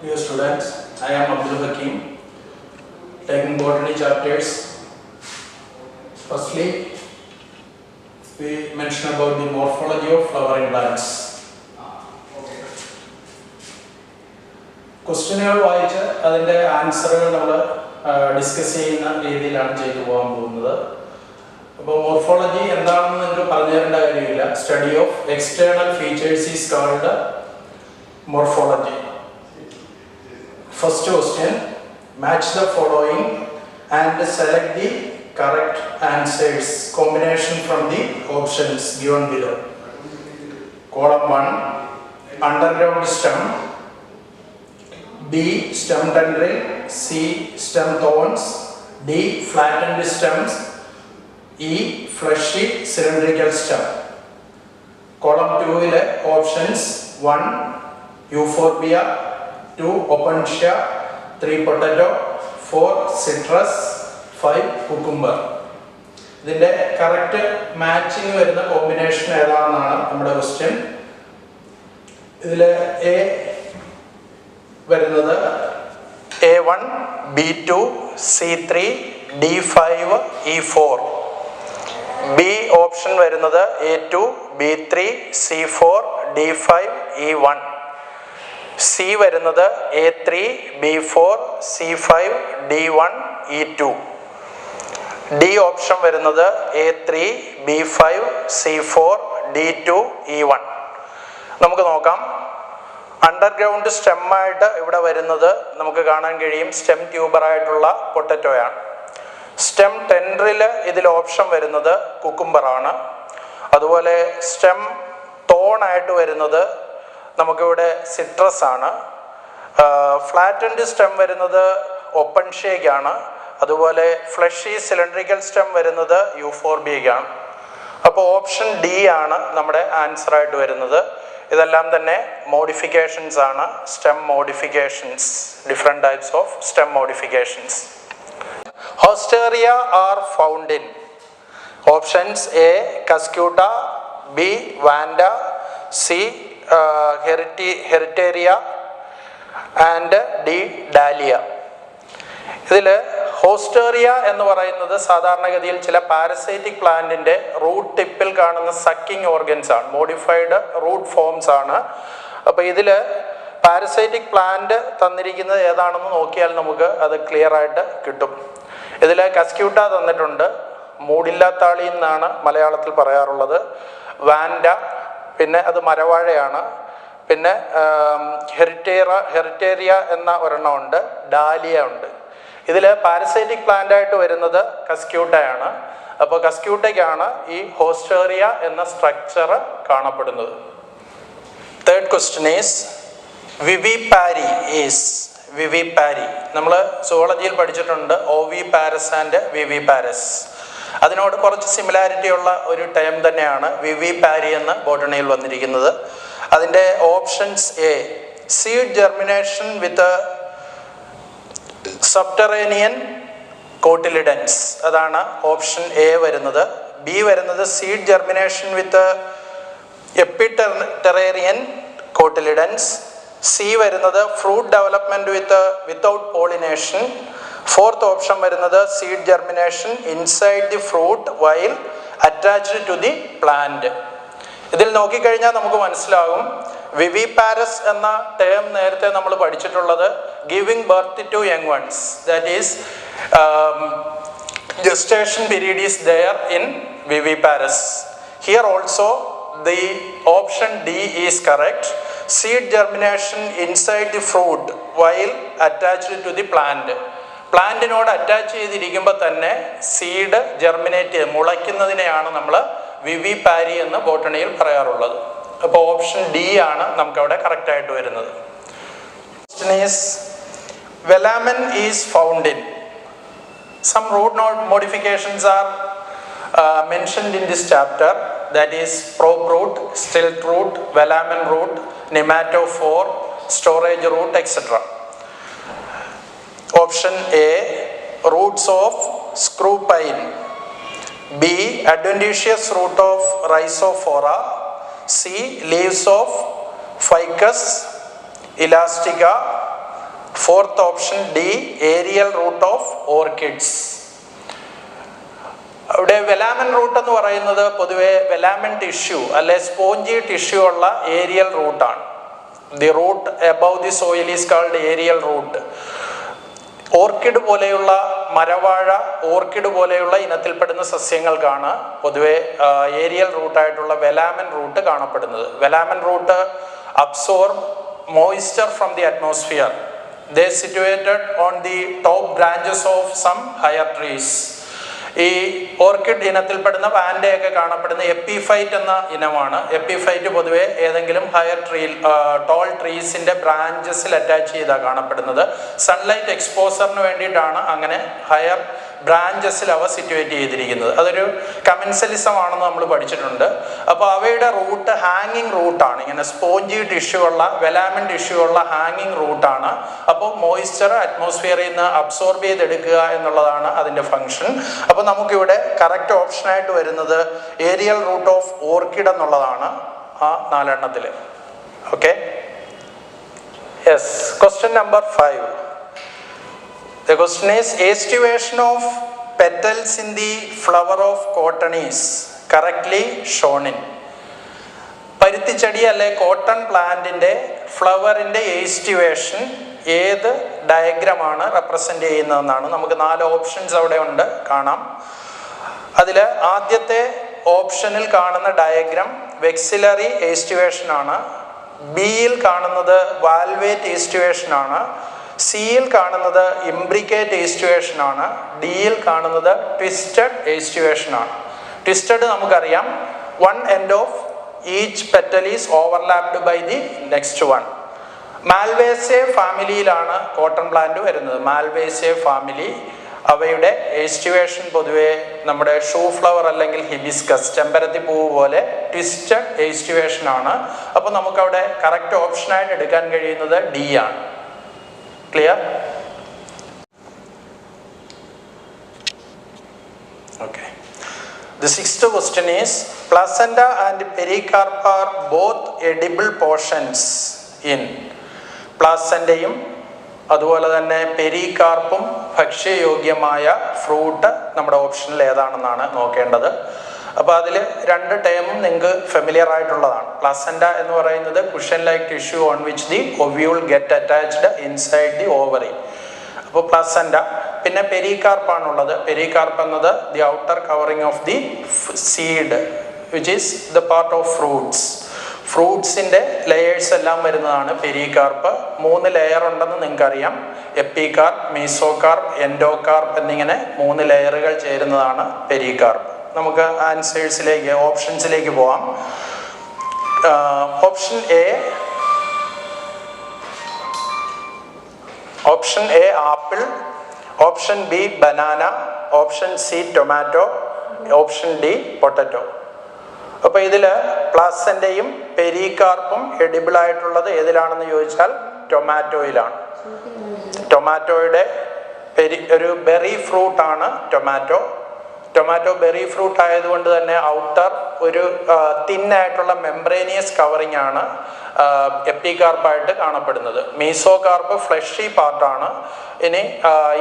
Dear students, I am Abdul Hakim, taking botany chapters. Firstly, we mention about the morphology of flowering plants. ക്വസ്റ്റ്യനുകൾ വായിച്ച് അതിൻ്റെ ആൻസറുകൾ നമ്മൾ discuss ചെയ്യുന്ന രീതിയിലാണ് ചെയ്തു പോകാൻ പോകുന്നത്. അപ്പോൾ മോർഫോളജി എന്താണെന്ന് നിങ്ങൾക്ക് പറഞ്ഞു തരേണ്ട കാര്യമില്ല. Study of external features is called morphology. First question, match the following and select the correct answers. Combination from the options given below. Column 1, underground stem, B, stem tendril, C, stem thorns, D, flattened stems, E, fleshy cylindrical stem. Column 2 options 1, euphorbia, 2, opuntia, 3, potato, 4, citrus, 5, cucumber. ഇതിൻ്റെ correct matching വരുന്ന combination ഏതാണെന്നാണ് നമ്മുടെ question. ഇതിൽ A വരുന്നത് A1, B2, C3, D5, E4. B option വരുന്നത് A2, B3, C4, D5, E1. C വരുന്നത് A3, B4, C5, D1, E2. D option വരുന്നത് A3, B5, C4, D2, E1. നമുക്ക് നോക്കാം. അണ്ടർഗ്രൗണ്ട് സ്റ്റെമ്മായിട്ട് ഇവിടെ വരുന്നത് നമുക്ക് കാണാൻ കഴിയും സ്റ്റെം ട്യൂബറായിട്ടുള്ള പൊട്ടറ്റോയാണ്. സ്റ്റെം ടെൻഡ്രിൽ ഇതിൽ ഓപ്ഷൻ വരുന്നത് കുക്കുംബറാണ്. അതുപോലെ സ്റ്റെം തോണായിട്ട് വരുന്നത് നമുക്കിവിടെ സിട്രസ് ആണ്. ഫ്ലാറ്റൻഡ് സ്റ്റെം വരുന്നത് ഒപ്പൻഷ്യയ്ക്കാണ്. അതുപോലെ ഫ്ലഷി സിലിണ്ടറിക്കൽ സ്റ്റെം വരുന്നത് യൂഫോർബിയയ്ക്കാണ്. അപ്പോൾ ഓപ്ഷൻ ഡി ആണ് നമ്മുടെ ആൻസറായിട്ട് വരുന്നത്. ഇതെല്ലാം തന്നെ മോഡിഫിക്കേഷൻസ് ആണ്, stem modifications, different types of stem modifications. Haustoria are found in options A Cuscuta, B Vanda, C Heritiera and D Dahlia. ഇതിൽ ഹോസ്റ്റേറിയ എന്ന് പറയുന്നത് സാധാരണഗതിയിൽ ചില പാരസൈറ്റിക് പ്ലാന്റിൻ്റെ റൂട്ട് ടിപ്പിൽ കാണുന്ന സക്കിംഗ് ഓർഗൻസ് ആണ്, മോഡിഫൈഡ് റൂട്ട് ഫോംസ് ആണ്. അപ്പോൾ ഇതിൽ പാരസൈറ്റിക് പ്ലാന്റ് തന്നിരിക്കുന്നത് ഏതാണെന്ന് നോക്കിയാൽ നമുക്ക് അത് ക്ലിയർ ആയിട്ട് കിട്ടും. ഇതിൽ കസ്ക്യൂട്ട തന്നിട്ടുണ്ട്, മൂടില്ലാത്താളി എന്നാണ് മലയാളത്തിൽ പറയാറുള്ളത്. വാൻഡ, പിന്നെ അത് മരവാഴയാണ്. പിന്നെ ഹെറിറ്റേറിയ എന്ന ഒരെണ്ണമുണ്ട്, ഡാലിയ ഉണ്ട്. ഇതിൽ പാരസൈറ്റിക് പ്ലാന്റ് ആയിട്ട് വരുന്നത് കസ്ക്യൂട്ടയാണ്. അപ്പോൾ കസ്ക്യൂട്ടയ്ക്കാണ് ഈ ഹോസ്റ്റേറിയ എന്ന സ്ട്രക്ചർ കാണപ്പെടുന്നത്. Third question is vivipary is vivipary. നമ്മൾ സുവോളജിയിൽ പഠിച്ചിട്ടുണ്ട് ഓവി പാരസ് ആൻഡ് വിവിപാരസ്. അതിനോട് കുറച്ച് സിമിലാരിറ്റി ഉള്ള ഒരു ടേം തന്നെയാണ് വിവിപാരി എന്ന് ബോട്ടണിയിൽ വന്നിരിക്കുന്നത്. അതിൻ്റെ options A seed germination with subterranean cotyledons, അതാണ് ഓപ്ഷൻ എ വരുന്നത്. ബി വരുന്നത് seed germination with epiterranean cotyledons. C വരുന്നത് fruit development without pollination. Fourth option വരുന്നത് seed germination inside the fruit while attached to the plant. ഇതിൽ നോക്കിക്കഴിഞ്ഞാൽ നമുക്ക് മനസ്സിലാകും viviparous എന്ന ടേം നേരത്തെ നമ്മൾ പഠിച്ചിട്ടുള്ളത് giving birth to young ones, that is gestation period is there in viviparous. Here also the option D is correct. Seed germination inside the fruit while attached to the plant. പ്ലാന്റിനോട് attach ചെയ്തിരിക്കുമ്പോൾ തന്നെ seed germinate മുളയ്ക്കുന്നതിനെയാണ് നമ്മൾ വിവിപാരി എന്ന് ബോട്ടണിയിൽ പറയാറുള്ളത്. അപ്പോൾ option D ആണ് നമുക്കവിടെ കറക്റ്റായിട്ട് വരുന്നത്. Question is velamen is found in. Some root modifications are mentioned in this chapter, that is probe root, stilt root, velamen root, nematophore, storage root, etc. Option A roots of screw pine, B adventitious root of rhizophora, C leaves of ficus elastica, Fourth option D, aerial root of orchids. അവിടെ വെലാമൻ root എന്ന് പറയുന്നത് പൊതുവെ velamen tissue അല്ലെ spongy tissue ഉള്ള aerial റൂട്ടാണ്. The root above the soil is called aerial root. Orchid പോലെയുള്ള മരവാഴ, orchid പോലെയുള്ള ഇനത്തിൽപ്പെടുന്ന സസ്യങ്ങൾക്കാണ് പൊതുവെ ഏരിയൽ റൂട്ടായിട്ടുള്ള വെലാമൻ റൂട്ട് കാണപ്പെടുന്നത്. Velamen root absorb moisture from the atmosphere. They situated on the top branches of some higher trees. ഈ orchid ഇനത്തിൽപ്പെടുന്ന വാൻഡയൊക്കെ കാണപ്പെടുന്ന epiphyte എന്ന ഇനമാണ്. Epiphyte പൊതുവെ ഏതെങ്കിലും ഹയർ ട്രീ, ടോൾ ട്രീസിന്റെ ബ്രാഞ്ചസിൽ അറ്റാച്ച് ചെയ്താണ് കാണപ്പെടുന്നത്. സൺലൈറ്റ് എക്സ്പോസറിന് വേണ്ടിയിട്ടാണ് അങ്ങനെ ഹയർ ബ്രാഞ്ചസിൽ അവ സിറ്റുവേറ്റ് ചെയ്തിരിക്കുന്നത്. അതൊരു കമൻസലിസം ആണെന്ന് നമ്മൾ പഠിച്ചിട്ടുണ്ട്. അപ്പോൾ അവയുടെ റൂട്ട് ഹാങ്ങിങ് റൂട്ടാണ്. ഇങ്ങനെ സ്പോഞ്ചി ടിഷ്യൂ ഉള്ള, വെലാമിൻ ടിഷ്യൂ ഉള്ള ഹാങ്ങിങ് റൂട്ടാണ്. അപ്പോൾ മോയ്സ്ചർ അറ്റ്മോസ്ഫിയറിൽ നിന്ന് അബ്സോർബ് ചെയ്തെടുക്കുക എന്നുള്ളതാണ് അതിൻ്റെ ഫങ്ഷൻ. അപ്പോൾ നമുക്കിവിടെ കറക്റ്റ് ഓപ്ഷനായിട്ട് വരുന്നത് ഏരിയൽ റൂട്ട് ഓഫ് ഓർക്കിഡ് എന്നുള്ളതാണ് ആ 4 എണ്ണത്തിൽ. Okay, yes. Question number 5. The question is, aestivation of petals in the flower of cotton is correctly shown in. പരുത്തിച്ചെടി അല്ലെ കോട്ടൺ പ്ലാന്റിന്റെ ഫ്ലവറിന്റെ ഏസ്റ്റിവേഷൻ ഏത് ഡയഗ്രമാണ് റെപ്രസെന്റ് ചെയ്യുന്നതെന്നാണ്. നമുക്ക് 4 ഓപ്ഷൻസ് അവിടെ ഉണ്ട്, കാണാം. അതിൽ ആദ്യത്തെ ഓപ്ഷനിൽ കാണുന്ന ഡയഗ്രാം വെക്സിലറി ഏസ്റ്റിവേഷൻ ആണ്. ബിയിൽ കാണുന്നത് വാൽവേറ്റ് ഏസ്റ്റിവേഷൻ ആണ്. സിയിൽ കാണുന്നത് ഇംബ്രിക്കേറ്റ് ഏസ്റ്റുവേഷൻ ആണ്. ഡിയിൽ കാണുന്നത് ട്വിസ്റ്റഡ് ഏസ്റ്റുവേഷൻ ആണ്. ട്വിസ്റ്റഡ് നമുക്കറിയാം, one end of each petal is overlapped by the next one. Malvaceae ഫാമിലിയിലാണ് കോട്ടൺ പ്ലാന്റ് വരുന്നത്. മാൽവേസേ ഫാമിലി, അവയുടെ ഏസ്റ്റുവേഷൻ പൊതുവെ നമ്മുടെ ഷൂ ഫ്ലവർ അല്ലെങ്കിൽ ഹിബിസ്കസ്, ചെമ്പരത്തി പൂവ് പോലെ ട്വിസ്റ്റഡ് ഏസ്റ്റുവേഷൻ ആണ്. അപ്പോൾ നമുക്കവിടെ കറക്റ്റ് ഓപ്ഷനായിട്ട് എടുക്കാൻ കഴിയുന്നത് ഡി ആണ്. Clear? Okay. The 6th question is, placenta and pericarp are both edible portions in. പ്ലാസന്റയും അതുപോലെ തന്നെ പെരികാർപ്പും ഭക്ഷ്യയോഗ്യമായ ഫ്രൂട്ട് നമ്മുടെ ഓപ്ഷനിൽ ഏതാണെന്നാണ് നോക്കേണ്ടത്. അപ്പോൾ അതിൽ 2 ടേമും നിങ്ങൾക്ക് ഫെമിലിയർ ആയിട്ടുള്ളതാണ്. പ്ലാസന്റ എന്ന് പറയുന്നത് cushion like tissue on which the ovule get attached inside the ovary. അപ്പോൾ പ്ലാസന്റ. പിന്നെ പെരികാർപ്പാണുള്ളത്. പെരികാർപ്പ് എന്നത് the outer covering of the seed which is the part of fruits. ഫ്രൂട്ട്സിൻ്റെ ലെയേഴ്സ് എല്ലാം വരുന്നതാണ് പെരികാർപ്പ്. 3 ലെയർ ഉണ്ടെന്ന് നിങ്ങൾക്കറിയാം. എപ്പികാർപ്പ്, മീസോകാർപ്പ്, എൻഡോകാർപ്പ് എന്നിങ്ങനെ 3 ലെയറുകൾ ചേരുന്നതാണ് പെരികാർപ്പ്. നമുക്ക് ആൻസേഴ്സിലേക്ക്, ഓപ്ഷൻസിലേക്ക് പോവാം. Option A apple, option B banana, option C tomato, option D potato. അപ്പോൾ ഇതിൽ പ്ലാസന്റയും പെരികാർപ്പും എഡിബിൾ ആയിട്ടുള്ളത് ഏതിലാണെന്ന് ചോദിച്ചാൽ ടൊമാറ്റോയിലാണ്. ടൊമാറ്റോയുടെ ഒരു ബെറി ഫ്രൂട്ടാണ് ടൊമാറ്റോ. ടൊമാറ്റോ ബെറി ഫ്രൂട്ട് ആയതുകൊണ്ട് തന്നെ ഔട്ടർ ഒരു തിന്നായിട്ടുള്ള മെംബ്രേനിയസ് കവറിങ് ആണ് എപ്പികാർപ്പായിട്ട് കാണപ്പെടുന്നത്. മീസോകാർപ്പ് ഫ്ലഷി പാർട്ടാണ്. ഇനി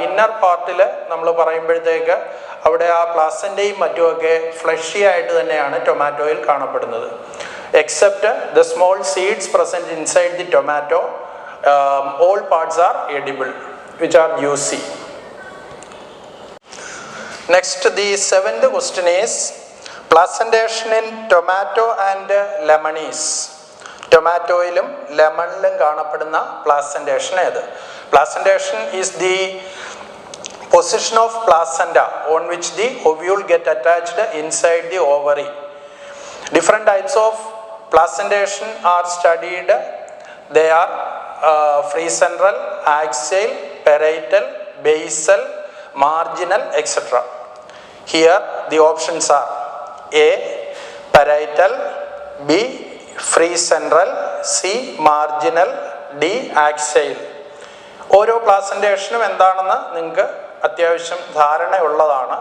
ഇന്നർ പാർട്ടിൽ നമ്മൾ പറയുമ്പോഴത്തേക്ക് അവിടെ ആ പ്ലാസന്റയും മറ്റുമൊക്കെ ഫ്ലഷി ആയിട്ട് തന്നെയാണ് ടൊമാറ്റോയിൽ കാണപ്പെടുന്നത്. Except the small seeds present inside the tomato, all parts R edible which are juicy. Next, the 7th question is, placentation in tomato and lemons. ടൊമാറ്റോയിലും ലെമണിലും കാണപ്പെടുന്ന പ്ലാസന്റേഷൻ ഏത്? Placentation is the position of placenta on which the ovule get attached inside the ovary. Different types of placentation are studied. They are free central, axile, parietal, basal, marginal, etc. Here the options are A parietal, B free central, C marginal, D axial. ഓരോ പ്ലാസന്റേഷനും എന്താണെന്ന് നിങ്ങൾക്ക് അത്യാവശ്യം ധാരണയുള്ളതാണ്.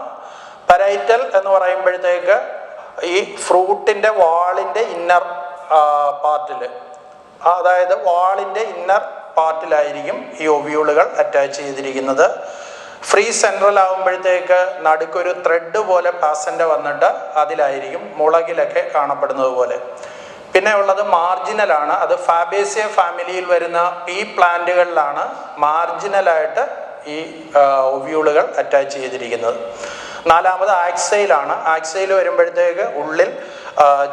Parietal എന്ന് പറയുമ്പോഴത്തേക്ക് ഈ ഫ്രൂട്ടിൻ്റെ വാളിൻ്റെ inner പാർട്ടിൽ, അതായത് വാളിൻ്റെ inner പാർട്ടിലായിരിക്കും ഈ ഒവ്യൂളുകൾ അറ്റാച്ച് ചെയ്തിരിക്കുന്നത്. ഫ്രീ സെൻട്രൽ ആകുമ്പോഴത്തേക്ക് നടുക്കൊരു ത്രെഡ് പോലെ പാസൻ്റ വന്നിട്ട് അതിലായിരിക്കും മുളകിലൊക്കെ കാണപ്പെടുന്നത് പോലെ. പിന്നെ ഉള്ളത് മാർജിനലാണ്. അത് ഫാബേസിയ ഫാമിലിയിൽ വരുന്ന പീ പ്ലാന്റുകളിലാണ് മാർജിനലായിട്ട് ഈ ഒവ്യൂളുകൾ അറ്റാച്ച് ചെയ്തിരിക്കുന്നത്. നാലാമത് ആക്സൈലാണ്. ആക്സൈൽ വരുമ്പോഴത്തേക്ക് ഉള്ളിൽ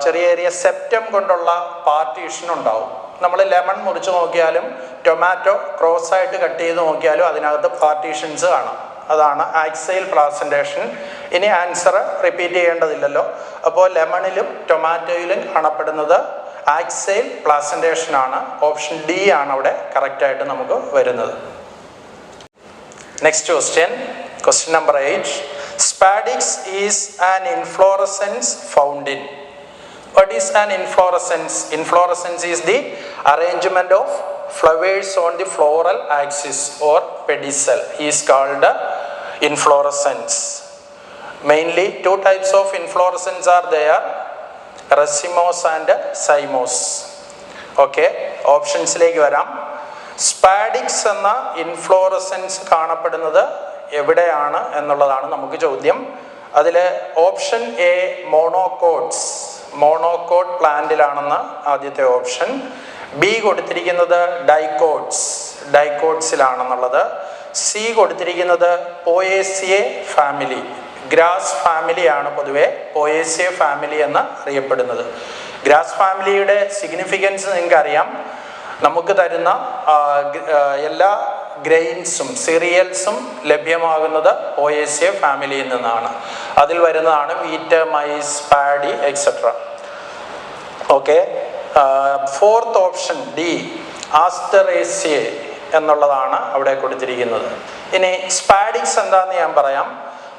ചെറിയ ചെറിയ സെപ്റ്റം കൊണ്ടുള്ള പാർട്ടീഷൻ ഉണ്ടാവും. നമ്മൾ ലെമൺ മുറിച്ച് നോക്കിയാലും ടൊമാറ്റോ ക്രോസ് ആയിട്ട് കട്ട് ചെയ്ത് നോക്കിയാലും അതിനകത്ത് പാർട്ടീഷൻസ് കാണാം. അതാണ് ആക്സൈൽ പ്ലാസന്റേഷൻ. ഇനി ആൻസർ റിപ്പീറ്റ് ചെയ്യേണ്ടതില്ലല്ലോ. അപ്പോൾ ലെമണിലും ടൊമാറ്റോയിലും കാണപ്പെടുന്നത് ആക്സൈൽ പ്ലാസന്റേഷൻ ആണ്. ഓപ്ഷൻ ഡി ആണ് അവിടെ കറക്റ്റായിട്ട് നമുക്ക് വരുന്നത്. Next question number 8. Spadix is an inflorescence found in. What is an inflorescence? Inflorescence is the arrangement of flowers on the floral axis or pedicel is called inflorescence. Mainly two types of inflorescence are there, racemose and cymose. Okay, ഓപ്ഷൻസിലേക്ക് വരാം. Spadix എന്ന inflorescence കാണപ്പെടുന്നത് എവിടെയാണ് എന്നുള്ളതാണ് നമുക്ക് ചോദ്യം. അതിൽ option A monocot പ്ലാന്റിലാണെന്ന് ആദ്യത്തെ option. B കൊടുത്തിരിക്കുന്നത് ഡൈക്കോട്സിലാണെന്നുള്ളത്. സി കൊടുത്തിരിക്കുന്നത് പോയേസിയെ ഫാമിലി, ഗ്രാസ് ഫാമിലിയാണ് പൊതുവെ പോയേസിയെ ഫാമിലി എന്ന് അറിയപ്പെടുന്നത്. ഗ്രാസ് ഫാമിലിയുടെ സിഗ്നിഫിക്കൻസ് നിങ്ങൾക്ക് അറിയാം. നമുക്ക് തരുന്ന എല്ലാ ഗ്രെയിൻസും സിറിയൽസും ലഭ്യമാകുന്നത് പോയേസിയ ഫാമിലിയിൽ നിന്നാണ്. അതിൽ വരുന്നതാണ് wheat, maize, paddy etcetera. Okay, fourth option D Asteraceae എന്നുള്ളതാണ് അവിടെ കൊടുത്തിരിക്കുന്നത്. ഇനി സ്പാഡിക്സ് എന്താണെന്ന് ഞാൻ പറയാം.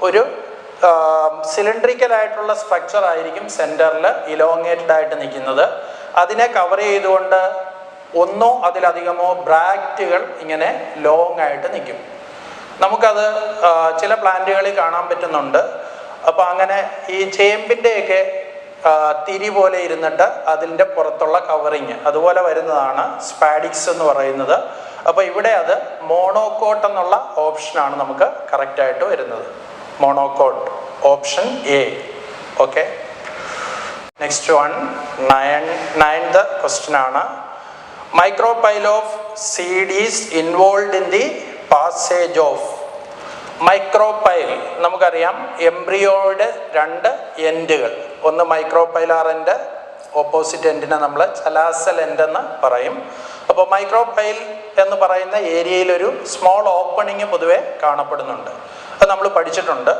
ഒരു സിലിണ്ട്രിക്കൽ ആയിട്ടുള്ള സ്ട്രക്ചർ ആയിരിക്കും സെൻറ്ററിൽ ഇലോങ്ങേറ്റഡ് ആയിട്ട് നിൽക്കുന്നത്. അതിനെ കവർ ചെയ്തുകൊണ്ട് ഒന്നോ അതിലധികമോ ബ്രാക്റ്റുകൾ ഇങ്ങനെ ലോങ് ആയിട്ട് നിൽക്കും. നമുക്കത് ചില പ്ലാന്റുകളിൽ കാണാൻ പറ്റുന്നുണ്ട്. അപ്പോൾ അങ്ങനെ ഈ ചേമ്പിൻ്റെയൊക്കെ തിരി പോലെ ഇരുന്നിട്ട് അതിൻ്റെ പുറത്തുള്ള കവറിങ് അതുപോലെ വരുന്നതാണ് സ്പാഡിക്സ് എന്ന് പറയുന്നത്. അപ്പോൾ ഇവിടെ അത് മോണോകോട്ട് എന്നുള്ള ഓപ്ഷനാണ് നമുക്ക് കറക്റ്റായിട്ട് വരുന്നത്. Monocot, option A. Okay, next one, ninth question ആണ്. Micropyle of seed is involved in the passage of. Micropyle നമുക്കറിയാം, എംബ്രിയോയുടെ രണ്ട് എൻഡുകൾ, ഒന്ന് മൈക്രോപൈലാർ എൻഡ്, ഓപ്പോസിറ്റ് എൻഡിനെ നമ്മൾ ചലാസൽ എൻഡ് എന്ന് പറയും. അപ്പോൾ മൈക്രോപൈൽ എന്ന് പറയുന്ന ഏരിയയിലൊരു സ്മോൾ ഓപ്പണിങ് പൊതുവെ കാണപ്പെടുന്നുണ്ട്. അത് നമ്മൾ പഠിച്ചിട്ടുണ്ട്.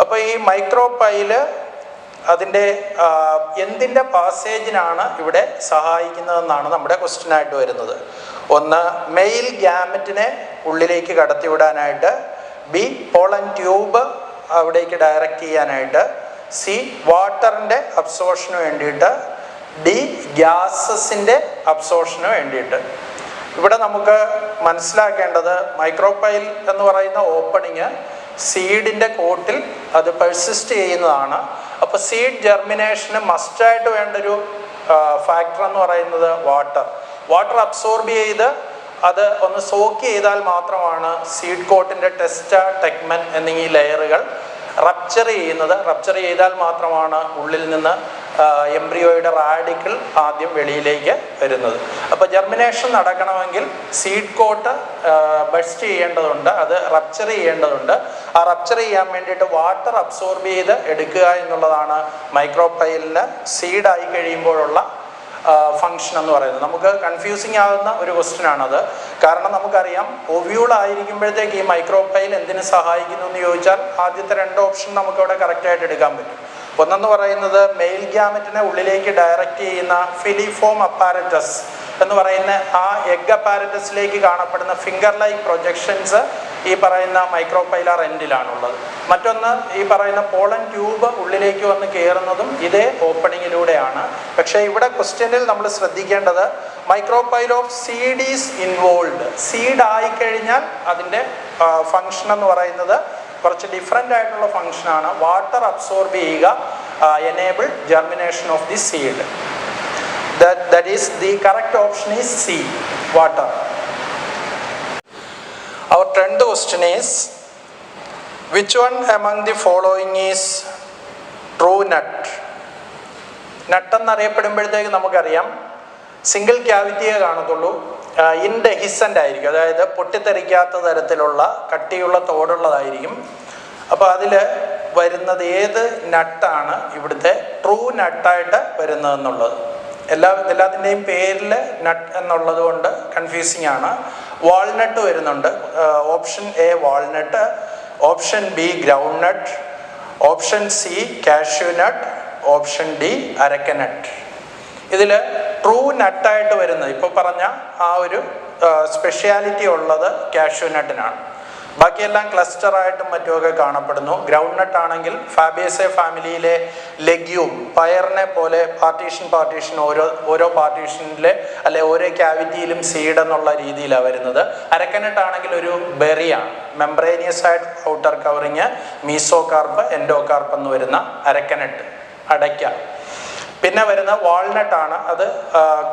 അപ്പോൾ ഈ മൈക്രോപൈല് അതിൻ്റെ എന്തിൻ്റെ പാസേജിനാണ് ഇവിടെ സഹായിക്കുന്നതെന്നാണ് നമ്മുടെ ക്വസ്റ്റ്യൻ ആയിട്ട് വരുന്നത്. ഒന്ന്, മെയിൽ ഗ്യാമറ്റിനെ ഉള്ളിലേക്ക് കടത്തിവിടാനായിട്ട്. ബി, പോളൻ ട്യൂബ് അവിടേക്ക് ഡയറക്റ്റ് ചെയ്യാനായിട്ട്. സി, വാട്ടറിൻ്റെ അബ്സോർഷന് വേണ്ടിയിട്ട്. ഡി, ഗ്യാസസിൻ്റെ അബ്സോർഷന് വേണ്ടിയിട്ട്. ഇവിടെ നമുക്ക് മനസ്സിലാക്കേണ്ടത് മൈക്രോപൈൽ എന്ന് പറയുന്ന ഓപ്പണിങ് സീഡിൻ്റെ കോട്ടിൽ അത് പെർസിസ്റ്റ് ചെയ്യുന്നതാണ്. അപ്പോൾ സീഡ് ജെർമിനേഷന് മസ്റ്റായിട്ട് വേണ്ടൊരു ഫാക്ടർ എന്ന് പറയുന്നത് വാട്ടർ അബ്സോർബ് ചെയ്ത് അത് ഒന്ന് സോക്ക് ചെയ്താൽ മാത്രമാണ് സീഡ് കോട്ടിൻ്റെ ടെസ്റ്റ, ടെക്മൻ എന്നീ ലെയറുകൾ റപ്ചർ ചെയ്യുന്നത്. റപ്ചർ ചെയ്താൽ മാത്രമാണ് ഉള്ളിൽ നിന്ന് എംബ്രിയോയുടെ റാഡിക്കിൾ ആദ്യം വെളിയിലേക്ക് വരുന്നത്. അപ്പോൾ ജെർമിനേഷൻ നടക്കണമെങ്കിൽ സീഡ് കോട്ട് ബസ്റ്റ് ചെയ്യേണ്ടതുണ്ട്, അത് റപ്ചർ ചെയ്യേണ്ടതുണ്ട്. ആ റപ്ചർ ചെയ്യാൻ വേണ്ടിയിട്ട് വാട്ടർ അബ്സോർബ് ചെയ്ത് എടുക്കുക എന്നുള്ളതാണ് മൈക്രോപൈലിന് സീഡായി കഴിയുമ്പോഴുള്ള ഫങ്ഷൻ എന്ന് പറയുന്നത്. നമുക്ക് കൺഫ്യൂസിങ് ആകുന്ന ഒരു ക്വസ്റ്റ്യൻ ആണത്. കാരണം നമുക്കറിയാം ഒവ്യൂൾ ആയിരിക്കുമ്പോഴത്തേക്ക് ഈ മൈക്രോപൈൽ എന്തിനു സഹായിക്കുന്നു എന്ന് ചോദിച്ചാൽ ആദ്യത്തെ രണ്ട് ഓപ്ഷൻ നമുക്കവിടെ കറക്റ്റായിട്ട് എടുക്കാൻ പറ്റും. ഒന്നെന്ന് പറയുന്നത് മെയിൽ ഗ്യാമറ്റിനെ ഉള്ളിലേക്ക് ഡയറക്റ്റ് ചെയ്യുന്ന ഫിലിഫോം അപ്പാരറ്റസ് എന്ന് പറയുന്ന ആ എഗ് അപ്പാരറ്റസിലേക്ക് കാണപ്പെടുന്ന ഫിംഗർ ലൈക്ക് പ്രൊജക്ഷൻസ് ഈ പറയുന്ന മൈക്രോപൈലാർ എൻഡിലാണുള്ളത്. മറ്റൊന്ന് ഈ പറയുന്ന പോളൻ ട്യൂബ് ഉള്ളിലേക്ക് വന്ന് കയറുന്നതും ഇതേ ഓപ്പണിങ്ങിലൂടെയാണ്. പക്ഷേ ഇവിടെ ക്വസ്റ്റ്യനിൽ നമ്മൾ ശ്രദ്ധിക്കേണ്ടത് micropyle of seed is involve. Seed ആയിക്കഴിഞ്ഞാൽ അതിൻ്റെ ഫങ്ഷൻ എന്ന് പറയുന്നത് കുറച്ച് ഡിഫറെൻ്റ് ആയിട്ടുള്ള ഫങ്ഷനാണ്. വാട്ടർ അബ്സോർബ് ചെയ്യുക, enable germination of the seed. That is the correct option is C, water. Our 10th question is, which one among the following is true nut? നട്ട് എന്നറിയപ്പെടുമ്പോഴത്തേക്ക് നമുക്കറിയാം single ക്യാവിറ്റിയെ കാണത്തുള്ളൂ, ഇൻഡെഹിസൻ്റ് ആയിരിക്കും, അതായത് പൊട്ടിത്തെറിക്കാത്ത തരത്തിലുള്ള കട്ടിയുള്ള തോടുള്ളതായിരിക്കും. അപ്പോൾ അതിൽ വരുന്നത് ഏത് നട്ടാണ് ഇവിടുത്തെ ട്രൂ നട്ടായിട്ട് വരുന്നതെന്നുള്ളത്. എല്ലാത്തിൻ്റെയും പേരിൽ നട്ട് എന്നുള്ളത് കൊണ്ട് കൺഫ്യൂസിങ് ആണ്. വാൾനട്ട് വരുന്നുണ്ട്, option A walnut, option B ground nut, option C cashew nut, option D അരക്കനട്ട്. ഇതിൽ ട്രൂ നട്ടായിട്ട് വരുന്നത് ഇപ്പോൾ പറഞ്ഞ ആ ഒരു സ്പെഷ്യാലിറ്റി ഉള്ളത് കാഷ്യൂ നട്ടിനാണ്. ബാക്കിയെല്ലാം ക്ലസ്റ്ററായിട്ടും മറ്റുമൊക്കെ കാണപ്പെടുന്നു. ഗ്രൗണ്ട് നട്ട് ആണെങ്കിൽ ഫാബേസെ ഫാമിലിയിലെ ലെഗ്യൂം, പയറിനെ പോലെ പാർട്ടീഷൻ ഓരോ പാർട്ടീഷനിലെ അല്ലെ ഓരോ ക്യാവിറ്റിയിലും സീഡ് എന്നുള്ള രീതിയിലാണ് വരുന്നത്. അരക്കനട്ട് ആണെങ്കിൽ ഒരു ബെറിയാണ്, മെംബ്രേനിയസ് ആയിട്ട് ഔട്ടർ കവറിങ്, മീസോകാർപ്പ്, എൻഡോകാർപ്പ് എന്ന് വരുന്ന അരക്കനട്ട്, അടയ്ക്ക. പിന്നെ വരുന്ന വാൾനട്ടാണ്, അത്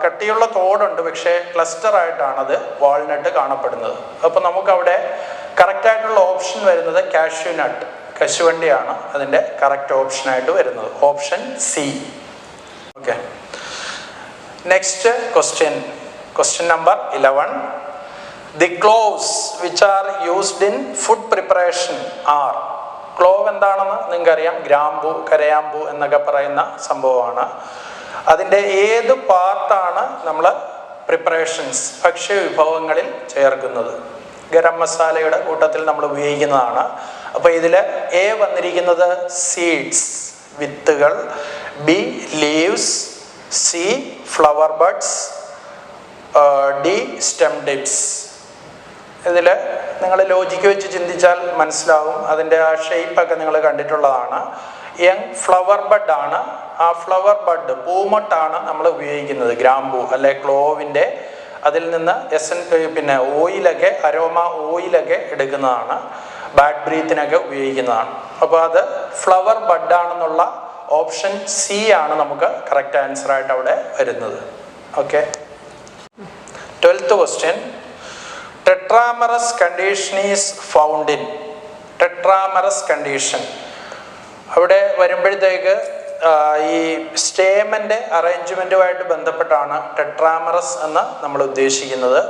കട്ടിയുള്ള തോടുണ്ട് പക്ഷേ ക്ലസ്റ്റർ ആയിട്ടാണ് അത് വാൾനട്ട് കാണപ്പെടുന്നത്. അപ്പോൾ നമുക്കവിടെ കറക്റ്റായിട്ടുള്ള ഓപ്ഷൻ വരുന്നത് കാഷ്യൂ നട്ട്, കശുവണ്ടിയാണ് അതിൻ്റെ കറക്റ്റ് ഓപ്ഷനായിട്ട് വരുന്നത്, option C. Okay, next question number 11. The cloves which are used in food preparation are. Clove എന്താണെന്ന് നിങ്ങൾക്കറിയാം, ഗ്രാമ്പു, കരയാമ്പു എന്നൊക്കെ പറയുന്ന സംഭവമാണ്. അതിൻ്റെ ഏത് പാർട്ടാണ് നമ്മൾ പ്രിപ്പറേഷൻസ്, ഭക്ഷ്യവിഭവങ്ങളിൽ ചേർക്കുന്നത്? ഗരം മസാലയുടെ കൂട്ടത്തിൽ നമ്മൾ ഉപയോഗിക്കുന്നതാണ്. അപ്പോൾ ഇതിൽ എ വന്നിരിക്കുന്നത് സീഡ്സ്, വിത്തുകൾ, B leaves, C flower buds, D stem tips. ഇതിൽ നിങ്ങൾ ലോജിക്ക് വെച്ച് ചിന്തിച്ചാൽ മനസ്സിലാവും, അതിൻ്റെ ആ ഷേപ്പൊക്കെ നിങ്ങൾ കണ്ടിട്ടുള്ളതാണ്. യങ് ഫ്ലവർ ബഡ് ആണ്, ആ ഫ്ലവർ ബഡ് പൂമൊട്ടാണ് നമ്മൾ ഉപയോഗിക്കുന്നത്, ഗ്രാമ്പൂ അല്ലെ ക്ലോവിൻ്റെ. അതിൽ നിന്ന് പിന്നെ ഓയിലൊക്കെ, അരോമ ഓയിലൊക്കെ എടുക്കുന്നതാണ്, ബാഡ് ബ്രീത്തിനൊക്കെ ഉപയോഗിക്കുന്നതാണ്. അപ്പോൾ അത് ഫ്ലവർ ബഡാണെന്നുള്ള ഓപ്ഷൻ സി ആണ് നമുക്ക് കറക്റ്റ് ആൻസർ ആയിട്ട് അവിടെ വരുന്നത്. Okay, 12th question. Tetramerous condition is found in. Tetramerous condition അവിടെ വരുമ്പോഴത്തേക്ക് ഈ സ്റ്റേമൻ്റെ അറേഞ്ച്മെൻറ്റുമായിട്ട് ബന്ധപ്പെട്ടാണ് ടെട്രാമറസ് എന്ന് നമ്മൾ ഉദ്ദേശിക്കുന്നത്.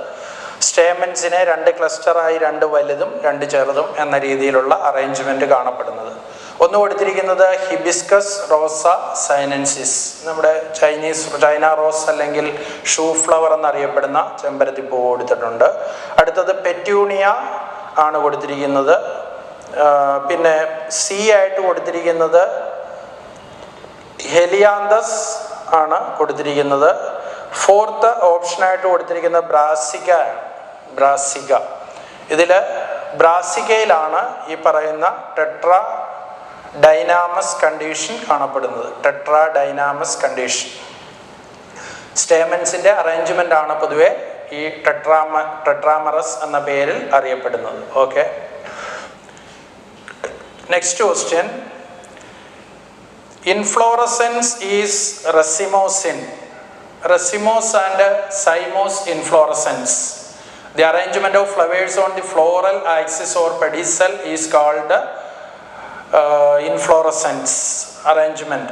സ്റ്റേമൻസിനെ 2 ക്ലസ്റ്ററായി, 2 വലുതും 2 ചെറുതും എന്ന രീതിയിലുള്ള അറേഞ്ച്മെൻറ്റ് കാണപ്പെടുന്നത്. ഒന്ന് കൊടുത്തിരിക്കുന്നത് ഹിബിസ്കസ് റോസ സൈനൻസിസ്, നമ്മുടെ ചൈന റോസ് അല്ലെങ്കിൽ ഷൂ ഫ്ലവർ എന്നറിയപ്പെടുന്ന ചെമ്പരത്തിപ്പൂ കൊടുത്തിട്ടുണ്ട്. അടുത്തത് പെറ്റ്യൂണിയ ആണ് കൊടുത്തിരിക്കുന്നത്. പിന്നെ സി ആയിട്ട് കൊടുത്തിരിക്കുന്നത് ഹെലിയാന്തസ് ആണ് കൊടുത്തിരിക്കുന്നത്. 4th ഓപ്ഷനായിട്ട് കൊടുത്തിരിക്കുന്നത് ബ്രാസിക. ഇതിൽ ബ്രാസിക്കയിലാണ് ഈ പറയുന്ന ടെട്രാ ഡൈനാമസ് കണ്ടീഷൻ കാണപ്പെടുന്നത്. ടെട്രാ ഡൈനാമസ് കണ്ടീഷൻ സ്റ്റേമൻസിൻ്റെ അറേഞ്ച്മെൻ്റ് ആണ് പൊതുവെ ഈ ടെട്രാമറസ് എന്ന പേരിൽ അറിയപ്പെടുന്നത്. Okay, next question. Inflorescence is racemosine. Racemose and cymose inflorescence. The arrangement of flowers on the floral axis or pedicel is called inflorescence arrangement.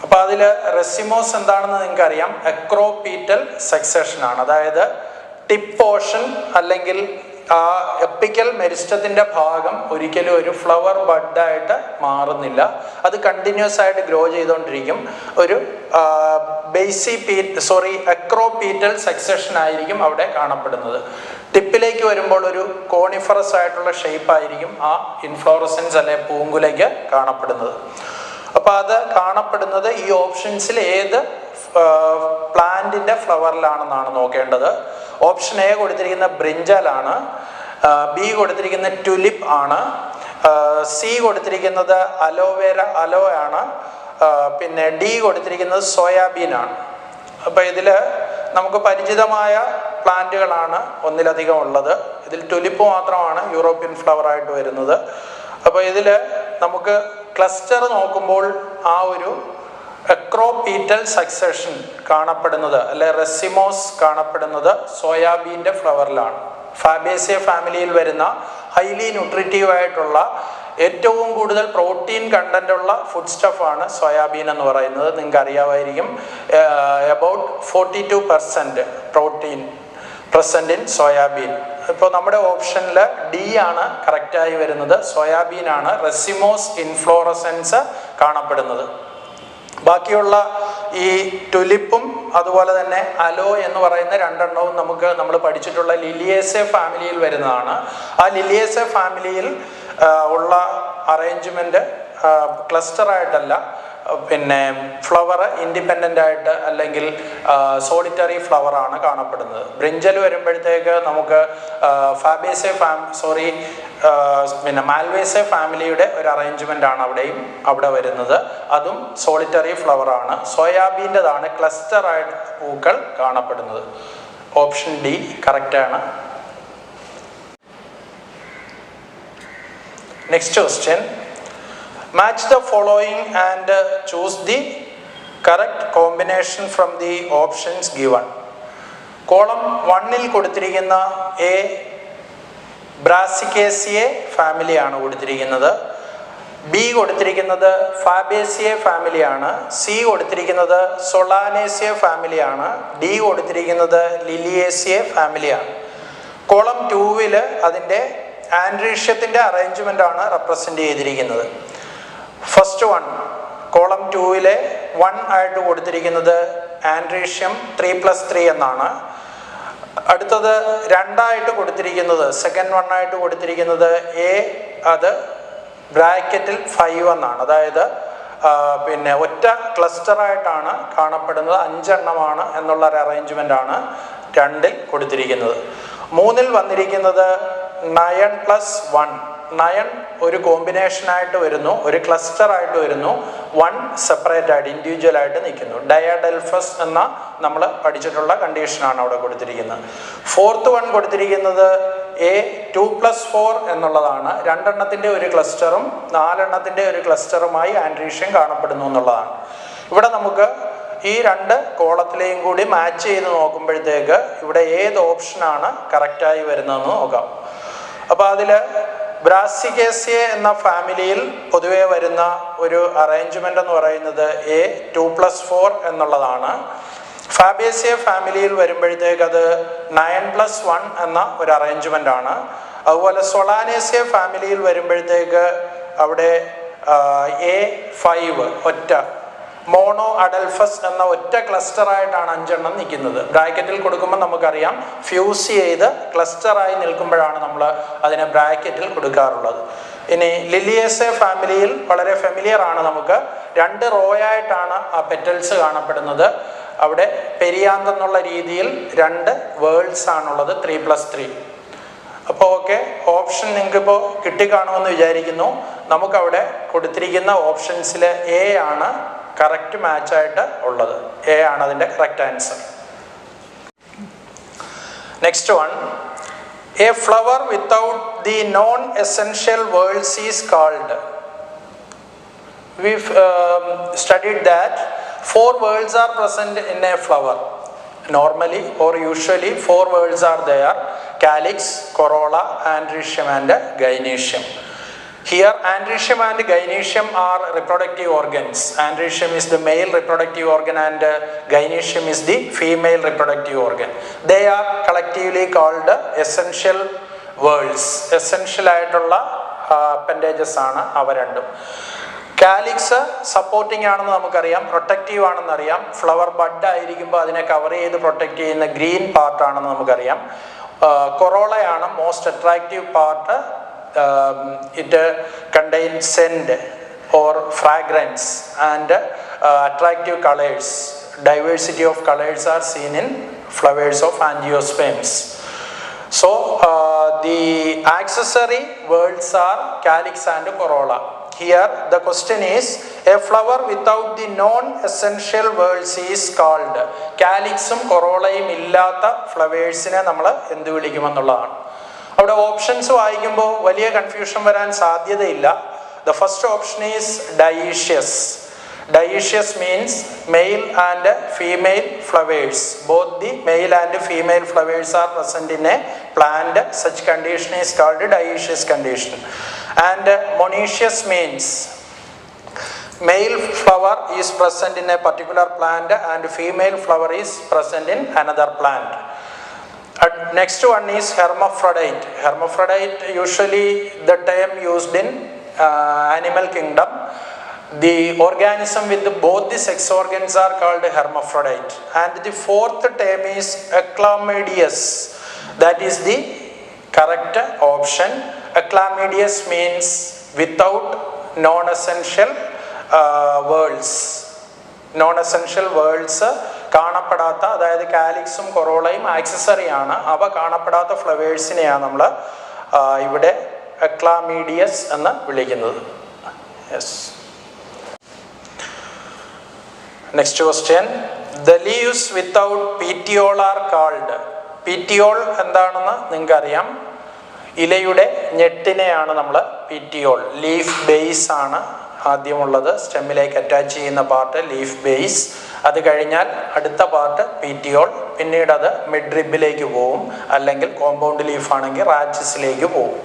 അപ്പോൾ അതിൽ റെസിമോസ് എന്താണെന്ന് നിങ്ങൾക്കറിയാം, അക്രോപീറ്റൽ സക്സഷൻ ആണ്. അതായത് ടിപ്പ് പോർഷൻ അല്ലെങ്കിൽ ആ എപ്പിക്കൽ മെരിസ്റ്റത്തിൻ്റെ ഭാഗം ഒരിക്കലും ഒരു ഫ്ലവർ ബഡായിട്ട് മാറുന്നില്ല, അത് കണ്ടിന്യൂസ് ആയിട്ട് ഗ്രോ ചെയ്തുകൊണ്ടിരിക്കും. ഒരു അക്രോപീറ്റൽ സക്സഷൻ ആയിരിക്കും അവിടെ കാണപ്പെടുന്നത്. ടിപ്പിലേക്ക് വരുമ്പോൾ ഒരു കോണിഫറസ് ആയിട്ടുള്ള ഷേപ്പ് ആയിരിക്കും ആ ഇൻഫ്ലോറസൻസ് അല്ലെ പൂങ്കുലയ്ക്ക് കാണപ്പെടുന്നത്. അപ്പോൾ അത് കാണപ്പെടുന്നത് ഈ ഓപ്ഷൻസിൽ ഏത് പ്ലാന്റിൻ്റെ ഫ്ലവറിലാണെന്നാണ് നോക്കേണ്ടത്. ഓപ്ഷൻ എ കൊടുത്തിരിക്കുന്ന ബ്രിഞ്ചലാണ്, ബി കൊടുത്തിരിക്കുന്ന ടുലിപ്പ് ആണ്, സി കൊടുത്തിരിക്കുന്നത് അലോ ആണ്, പിന്നെ ഡി കൊടുത്തിരിക്കുന്നത് സോയാബീൻ ആണ്. അപ്പോൾ ഇതിൽ നമുക്ക് പരിചിതമായ പ്ലാന്റുകളാണ് ഒന്നിലധികം ഉള്ളത്. ഇതിൽ ടുലിപ്പ് മാത്രമാണ് യൂറോപ്യൻ ഫ്ലവർ ആയിട്ട് വരുന്നത്. അപ്പോൾ ഇതിൽ നമുക്ക് ക്ലസ്റ്റർ നോക്കുമ്പോൾ ആ ഒരു അക്രോപീറ്റൽ സക്സഷൻ കാണപ്പെടുന്നത് അല്ലെ റെസിമോസ് കാണപ്പെടുന്നത് സോയാബീൻ്റെ ഫ്ലവറിലാണ്. ഫാബേസിയ ഫാമിലിയിൽ വരുന്ന ഹൈലി ന്യൂട്രിറ്റീവ് ആയിട്ടുള്ള ഏറ്റവും കൂടുതൽ പ്രോട്ടീൻ കണ്ടന്റ് ഉള്ള ഫുഡ് സ്റ്റഫാണ് സോയാബീൻ എന്ന് പറയുന്നത്. നിങ്ങൾക്ക് അറിയാമായിരിക്കും, about 42% protein present in soybean. ഇപ്പോൾ നമ്മുടെ ഓപ്ഷനിൽ ഡി ആണ് കറക്റ്റായി വരുന്നത്. സോയാബീൻ ആണ് റെസിമോസ് ഇൻഫ്ലോറസൻസ് കാണപ്പെടുന്നത്. ബാക്കിയുള്ള ഈ ടുലിപ്പും അതുപോലെ തന്നെ അലോ എന്ന് പറയുന്ന രണ്ടെണ്ണവും നമ്മൾ പഠിച്ചിട്ടുള്ള ലിലിയേസെ ഫാമിലിയിൽ വരുന്നതാണ്. ആ ലിലിയേസെ ഫാമിലിയിൽ ഉള്ള അറേഞ്ച്മെന്റ് ക്ലസ്റ്റർ ആയിട്ടല്ല, പിന്നെ ഫ്ലവർ ഇൻഡിപെൻഡൻ്റ് ആയിട്ട് അല്ലെങ്കിൽ സോളിറ്ററി ഫ്ലവർ ആണ് കാണപ്പെടുന്നത്. ബ്രിഞ്ചൽ വരുമ്പോഴത്തേക്ക് നമുക്ക് പിന്നെ മാൽവേസെ ഫാമിലിയുടെ ഒരു അറേഞ്ച്മെന്റ് ആണ് അവിടെ വരുന്നത്. അതും സോളിറ്ററി ഫ്ലവർ ആണ്. സോയാബീൻ്റെതാണ് ക്ലസ്റ്റർ ആയിട്ട് പൂക്കൾ കാണപ്പെടുന്നത്. ഓപ്ഷൻ ഡി കറക്റ്റാണ്. Next question, match the following and choose the correct combination from the options given. Column 1-ൽ കൊടുത്തിരിക്കുന്ന എ ബ്രാസിക്കേസിയെ ഫാമിലിയാണ് കൊടുത്തിരിക്കുന്നത്. ബി കൊടുത്തിരിക്കുന്നത് ഫാബേസിയെ ഫാമിലിയാണ്. സി കൊടുത്തിരിക്കുന്നത് സൊളാനേസിയെ ഫാമിലിയാണ്. ഡി കൊടുത്തിരിക്കുന്നത് ലിലിയേസിയെ ഫാമിലിയാണ്. കോളം 2-ൽ അതിൻ്റെ ആൻഡ്രീഷ്യത്തിൻ്റെ അറേഞ്ച്മെൻ്റ് ആണ് റെപ്രസെൻ്റ് ചെയ്തിരിക്കുന്നത്. ഫസ്റ്റ് വൺ, കോളം 2-ലെ 1 ആയിട്ട് കൊടുത്തിരിക്കുന്നത് ആൻഡ്രീഷ്യം 3+3 എന്നാണ്. അടുത്തത് 2 കൊടുത്തിരിക്കുന്നത് സെക്കൻഡ് 1 ആയിട്ട് കൊടുത്തിരിക്കുന്നത് എ, അത് ബ്രാക്കറ്റിൽ 5 എന്നാണ്. അതായത് പിന്നെ ഒറ്റ ക്ലസ്റ്ററായിട്ടാണ് കാണപ്പെടുന്നത്. 5 എണ്ണമാണ് എന്നുള്ള ഒരു അറേഞ്ച്മെൻ്റ് ആണ് 2-ൽ കൊടുത്തിരിക്കുന്നത്. 3-ൽ വന്നിരിക്കുന്നത് 9+1. 9 ഒരു കോമ്പിനേഷനായിട്ട് വരുന്നു, ഒരു ക്ലസ്റ്റർ ആയിട്ട് വരുന്നു. 1 സെപ്പറേറ്റ് ആയിട്ട് ഇൻഡിവിജ്വൽ ആയിട്ട് നിൽക്കുന്നു. ഡയാഡെൽഫസ് എന്ന നമ്മൾ പഠിച്ചിട്ടുള്ള കണ്ടീഷനാണ് അവിടെ കൊടുത്തിരിക്കുന്നത്. 4th 1 കൊടുത്തിരിക്കുന്നത് എ 2+4 എന്നുള്ളതാണ്. 2 എണ്ണത്തിൻ്റെ ഒരു ക്ലസ്റ്ററും 4 എണ്ണത്തിൻ്റെ ഒരു ക്ലസ്റ്ററുമായി ആൻഡ്രീഷ്യം കാണപ്പെടുന്നു എന്നുള്ളതാണ്. ഇവിടെ നമുക്ക് ഈ 2 കോളത്തിലെയും കൂടി മാച്ച് ചെയ്ത് നോക്കുമ്പോഴത്തേക്ക് ഇവിടെ ഏത് ഓപ്ഷനാണ് കറക്റ്റായി വരുന്നതെന്ന് നോക്കാം. അപ്പോൾ അതിൽ ബ്രാസിക്കേസിയെ എന്ന ഫാമിലിയിൽ പൊതുവെ വരുന്ന ഒരു അറേഞ്ച്മെൻ്റ് എന്ന് പറയുന്നത് എ 2+4 എന്നുള്ളതാണ്. ഫാബേസിയ ഫാമിലിയിൽ വരുമ്പോഴത്തേക്ക് അത് 9+1 എന്ന ഒരു അറേഞ്ച്മെൻ്റ് ആണ്. അതുപോലെ സൊളാനേസിയ ഫാമിലിയിൽ വരുമ്പോഴത്തേക്ക് അവിടെ A5 ഒറ്റ മോണോ അഡൽഫസ് എന്ന ഒറ്റ ക്ലസ്റ്ററായിട്ടാണ് 5 എണ്ണം നിൽക്കുന്നത്. ബ്രാക്കറ്റിൽ കൊടുക്കുമ്പോൾ നമുക്കറിയാം ഫ്യൂസ് ചെയ്ത് ക്ലസ്റ്ററായി നിൽക്കുമ്പോഴാണ് നമ്മൾ അതിനെ ബ്രാക്കറ്റിൽ കൊടുക്കാറുള്ളത്. ഇനി ലിലിയേസെ ഫാമിലിയിൽ വളരെ ഫെമിലിയർ ആണ് നമുക്ക്. 2 റോയായിട്ടാണ് ആ പെറ്റൽസ് കാണപ്പെടുന്നത്. അവിടെ പെരിയാന്ത് എന്നുള്ള രീതിയിൽ 2 വേൾഡ്സ് ആണുള്ളത്, 3+3. അപ്പോൾ ഓക്കെ, ഓപ്ഷൻ നിങ്ങൾക്കിപ്പോൾ കിട്ടിക്കാണുമെന്ന് വിചാരിക്കുന്നു. നമുക്കവിടെ കൊടുത്തിരിക്കുന്ന ഓപ്ഷൻസിൽ എ ആണ് കറക്റ്റ് മാച്ച് ആയിട്ട് ഉള്ളത്. എ ആണ് അതിൻ്റെ correct answer. Next one, a flower without the non essential whorls is called. We studied that 4 worlds are present in a flower. Normally or usually 4 worlds are there: calyx, corolla, androecium and gynoecium. Here androecium and gynoecium are reproductive organs. Androecium is the male reproductive organ and gynoecium is the female reproductive organ. They are collectively called essential worlds. Essential ആയിട്ടുള്ള appendages ആണ് അവ രണ്ടും. Calyx supporting ആണെന്ന് നമുക്കറിയാം, protective ആണെന്നറിയാം. Flower bud ആയിരിക്കുമ്പോൾ അതിനെ cover ചെയ്ത് protect ചെയ്യുന്ന ഗ്രീൻ പാർട്ടാണെന്ന് നമുക്കറിയാം. കൊറോളയാണ് most attractive part. It contains scent or fragrance and attractive colours. Diversity of colours are seen in flowers of angiosperms. So the accessory worlds are calyx and corolla. Here the question is, a flower without the non-essential worlds is called. കാലിക്സും കൊറോളയും ഇല്ലാത്ത ഫ്ലവേഴ്സിനെ നമ്മൾ എന്ത് വിളിക്കുമെന്നുള്ളതാണ്. അവിടെ options വായിക്കുമ്പോൾ വലിയ confusion വരാൻ സാധ്യതയില്ല. The first option is dioecious. Dioecious means male and female flowers. Both the male and female flowers are present in a plant. Such condition is called dioecious condition. And monoecious means male flower is present in a particular plant and female flower is present in another plant. Next one is hermaphrodite. Hermaphrodite, usually the term used in animal kingdom. The organism with both the sex organs are called hermaphrodite. And the fourth term is echlamydious. That is the correct option. Echlamydious means without non-essential whorls. Non essential whorls കാണപ്പെടാത്ത, അതായത് കാലിക്സും കൊറോളയും accessory ആണ്, അവ കാണപ്പെടാത്ത ഫ്ലവേഴ്സിനെയാണ് നമ്മൾ ഇവിടെ achlamydeous എന്ന് വിളിക്കുന്നത്. Yes. Next question. The leaves without petiole are called. Petiole എന്താണെന്ന് നിങ്ങൾക്ക് അറിയാം. ഇലയുടെ ഞെട്ടിനെയാണ് നമ്മൾ പീറ്റിയോൾ. ലീഫ് ബേസ് ആണ് ആദ്യമുള്ളത്. സ്റ്റെമ്മിലേക്ക് അറ്റാച്ച് ചെയ്യുന്ന പാർട്ട് ലീഫ് ബേസ്. അത് കഴിഞ്ഞാൽ അടുത്ത പാർട്ട് പീറ്റിയോൾ. പിന്നീട് അത് മിഡ്രിബിലേക്ക് പോവും, അല്ലെങ്കിൽ കോമ്പൗണ്ട് ലീഫ് ആണെങ്കിൽ റാച്ചിസിലേക്ക് പോവും.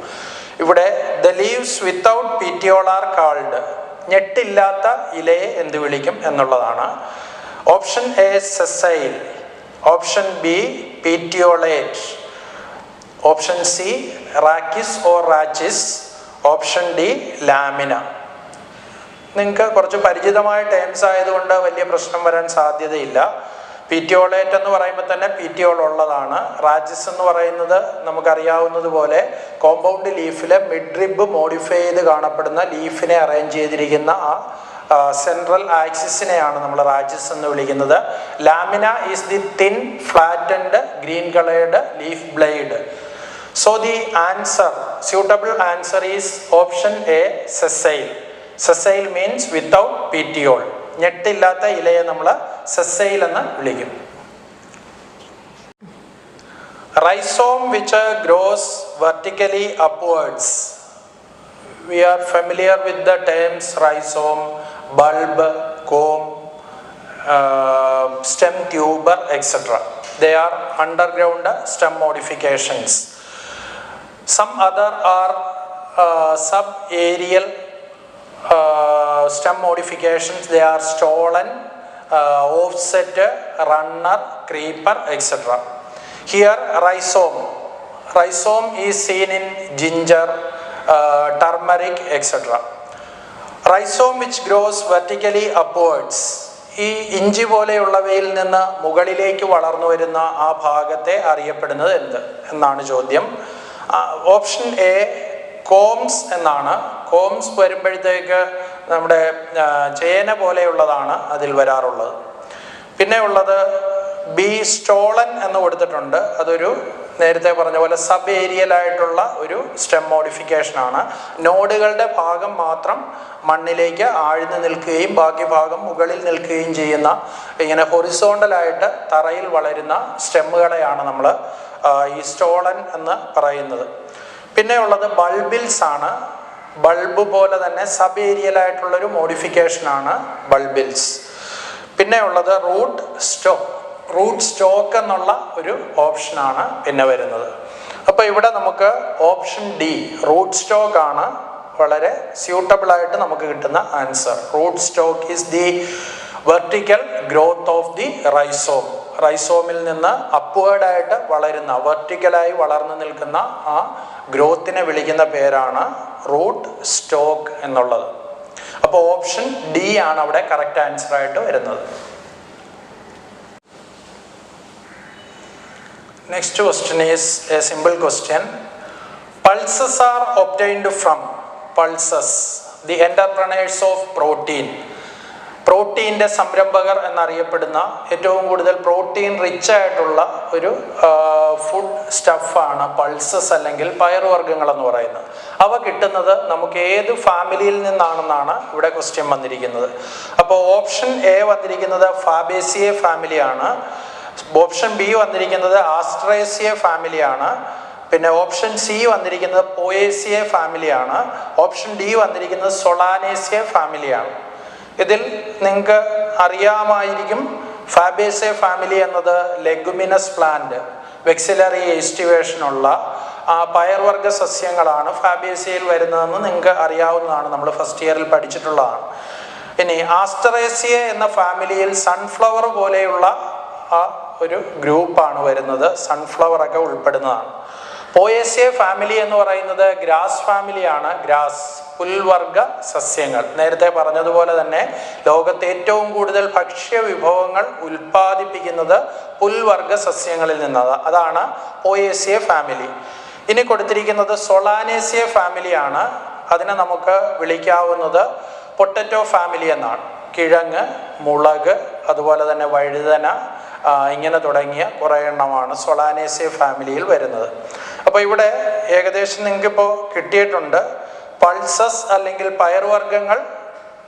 ഇവിടെ the leaves without petiole are called. ഞെട്ടില്ലാത്ത ഇലയെ എന്ത് വിളിക്കും എന്നുള്ളതാണ്. Option A sessile, option B petiolate, option C rachis or rachis, option D lamina. നിങ്ങൾക്ക് കുറച്ച് പരിചിതമായ ടേംസ് ആയതുകൊണ്ട് വലിയ പ്രശ്നം വരാൻ സാധ്യതയില്ല. പീറ്റിയോളേറ്റ് എന്ന് പറയുമ്പോൾ തന്നെ പീറ്റിയോൾ ഉള്ളതാണ്. റാച്ചിസ് എന്ന് പറയുന്നത് നമുക്കറിയാവുന്നതുപോലെ കോമ്പൗണ്ട് ലീഫിലെ മിഡ്രിബ് മോഡിഫൈ ചെയ്ത് കാണപ്പെടുന്ന ലീഫിനെ അറേഞ്ച് ചെയ്തിരിക്കുന്ന ആ സെൻട്രൽ ആക്സിസിനെയാണ് നമ്മൾ റാച്ചിസ് എന്ന് വിളിക്കുന്നത്. Lamina is the thin flattened green coloured leaf blade. So the answer, suitable answer is option A sessile. Sessile means without petiole. ഞെട്ടില്ലാത്ത ഇലയെ നമ്മൾ സെസൈൽ എന്ന് വിളിക്കും. Rhizome which grows vertically upwards. We are familiar with the terms rhizome, bulb, corm, stem tuber, etc. They are underground stem modifications. Some other are sub-aerial stem modifications. They are stolen, offset, runner, creeper, etc. Here rhizome is seen in ginger, turmeric, etc. Rhizome which grows vertically upwards. ഈ ഇഞ്ചി പോലെയുള്ളവയിൽ നിന്ന് മുകളിലേക്ക് വളർന്നു വരുന്ന ആ ഭാഗത്തെ അറിയപ്പെടുന്നത് എന്ത് എന്നാണ് ചോദ്യം. ഓപ്ഷൻ എ കോംസ് എന്നാണ്. കോംസ് വരുമ്പോഴത്തേക്ക് നമ്മുടെ ചേന പോലെയുള്ളതാണ് അതിൽ വരാറുള്ളത്. പിന്നെ ഉള്ളത് ബി സ്റ്റോളൻ എന്ന് കൊടുത്തിട്ടുണ്ട്. അതൊരു നേരത്തെ പറഞ്ഞ പോലെ സബ് ഏരിയലായിട്ടുള്ള ഒരു സ്റ്റെം മോഡിഫിക്കേഷൻ ആണ്. നോഡുകളുടെ ഭാഗം മാത്രം മണ്ണിലേക്ക് ആഴ്ന്നു നിൽക്കുകയും ബാക്കി ഭാഗം മുകളിൽ നിൽക്കുകയും ചെയ്യുന്ന, ഇങ്ങനെ ഹൊറിസോണ്ടലായിട്ട് തറയിൽ വളരുന്ന സ്റ്റെമ്മുകളെയാണ് നമ്മൾ ഈ സ്റ്റോളൻ എന്ന് പറയുന്നത്. പിന്നെ ഉള്ളത് ബൾബിൽസ് ആണ്. ബൾബ് പോലെ തന്നെ സബ് ഏരിയലായിട്ടുള്ളൊരു മോഡിഫിക്കേഷനാണ് ബൾബിൽസ്. പിന്നെ ഉള്ളത് റൂട്ട് സ്റ്റോക്ക് എന്നുള്ള ഒരു ഓപ്ഷനാണ് പിന്നെ വരുന്നത്. അപ്പോൾ ഇവിടെ നമുക്ക് ഓപ്ഷൻ ഡി റൂട്ട് സ്റ്റോക്ക് ആണ് വളരെ സ്യൂട്ടബിൾ ആയിട്ട് നമുക്ക് കിട്ടുന്ന answer. Root stock is the vertical growth of the rhizome. റൈസോമിൽ നിന്ന് അപ്വേർഡായിട്ട് വളരുന്ന, വെർട്ടിക്കലായി വളർന്നു നിൽക്കുന്ന ആ ഗ്രോത്തിനെ വിളിക്കുന്ന പേരാണ് റൂട്ട് സ്റ്റോക്ക് എന്നുള്ളത്. അപ്പോൾ ഓപ്ഷൻ ഡി ആണ് അവിടെ കറക്റ്റ് ആൻസർ ആയിട്ട് വരുന്നത്. Next question is a simple question. Pulses are obtained from the entrepreneurs of protein. പ്രോട്ടീൻ്റെ സംരംഭകർ എന്നറിയപ്പെടുന്ന ഏറ്റവും കൂടുതൽ പ്രോട്ടീൻ റിച്ച് ആയിട്ടുള്ള ഒരു ഫുഡ് സ്റ്റഫാണ് പൾസസ് അല്ലെങ്കിൽ പയറുവർഗ്ഗങ്ങൾ എന്ന് പറയുന്നത്. അവ കിട്ടുന്നത് നമുക്ക് ഏത് ഫാമിലിയിൽ നിന്നാണെന്നാണ് ഇവിടെ ക്വസ്റ്റ്യൻ വന്നിരിക്കുന്നത്. അപ്പോൾ ഓപ്ഷൻ എ വന്നിരിക്കുന്നത് ഫാബേസിയെ ഫാമിലിയാണ്. ഓപ്ഷൻ ബി വന്നിരിക്കുന്നത് ആസ്ട്രേസിയ ഫാമിലിയാണ്. പിന്നെ ഓപ്ഷൻ സി വന്നിരിക്കുന്നത് പോയേസിയ ഫാമിലിയാണ്. ഓപ്ഷൻ ഡി വന്നിരിക്കുന്നത് സൊളാനേസിയ ഫാമിലിയാണ്. ഇതിൽ നിങ്ങൾക്ക് അറിയാമായിരിക്കും ഫാബേസിയ ഫാമിലി എന്നത് ലെഗുമിനസ് പ്ലാന്റ്, വെക്സിലറി എസ്റ്റിവേഷനുള്ള പയർവർഗ സസ്യങ്ങളാണ് ഫാബേസിയയിൽ വരുന്നതെന്ന് നിങ്ങൾക്ക് അറിയാവുന്നതാണ്, നമ്മൾ ഫസ്റ്റ് ഇയറിൽ പഠിച്ചിട്ടുള്ളതാണ്. ഇനി ആസ്റ്ററേസിയ എന്ന ഫാമിലിയിൽ സൺഫ്ലവർ പോലെയുള്ള ഒരു ഗ്രൂപ്പാണ് വരുന്നത്, സൺഫ്ലവർ ഒക്കെ ഉൾപ്പെടുന്നതാണ്. പോയേസിയ ഫാമിലി എന്ന് പറയുന്നത് ഗ്രാസ് ഫാമിലിയാണ്, ഗ്രാസ് പുൽവർഗ സസ്യങ്ങൾ. നേരത്തെ പറഞ്ഞതുപോലെ തന്നെ ലോകത്തെ ഏറ്റവും കൂടുതൽ ഭക്ഷ്യ വിഭവങ്ങൾ ഉൽപ്പാദിപ്പിക്കുന്നത് പുൽവർഗ സസ്യങ്ങളിൽ നിന്നാണ്, അതാണ് പോയേസിയ ഫാമിലി. ഇനി കൊടുത്തിരിക്കുന്നത് സൊളാനേസിയ ഫാമിലിയാണ്. അതിനെ നമുക്ക് വിളിക്കാവുന്നത് പൊട്ടറ്റോ ഫാമിലി എന്നാണ്. കിഴങ്ങ്, മുളക്, അതുപോലെ തന്നെ വഴുതന, ഇങ്ങനെ തുടങ്ങിയ കുറേ എണ്ണമാണ് സൊളാനേസിയ ഫാമിലിയിൽ വരുന്നത്. അപ്പോൾ ഇവിടെ ഏകദേശം നിങ്ങൾക്കിപ്പോൾ കിട്ടിയിട്ടുണ്ട്. പൾസസ് അല്ലെങ്കിൽ പയർവർഗ്ഗങ്ങൾ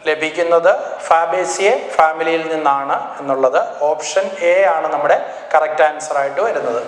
ലഭിക്കുന്നത് ഫാബേസിയ ഫാമിലിയിൽ നിന്നാണ് എന്നുള്ളത്. ഓപ്ഷൻ എ ആണ് നമ്മുടെ കറക്റ്റ് ആൻസർ ആയിട്ട് വരുന്നത്.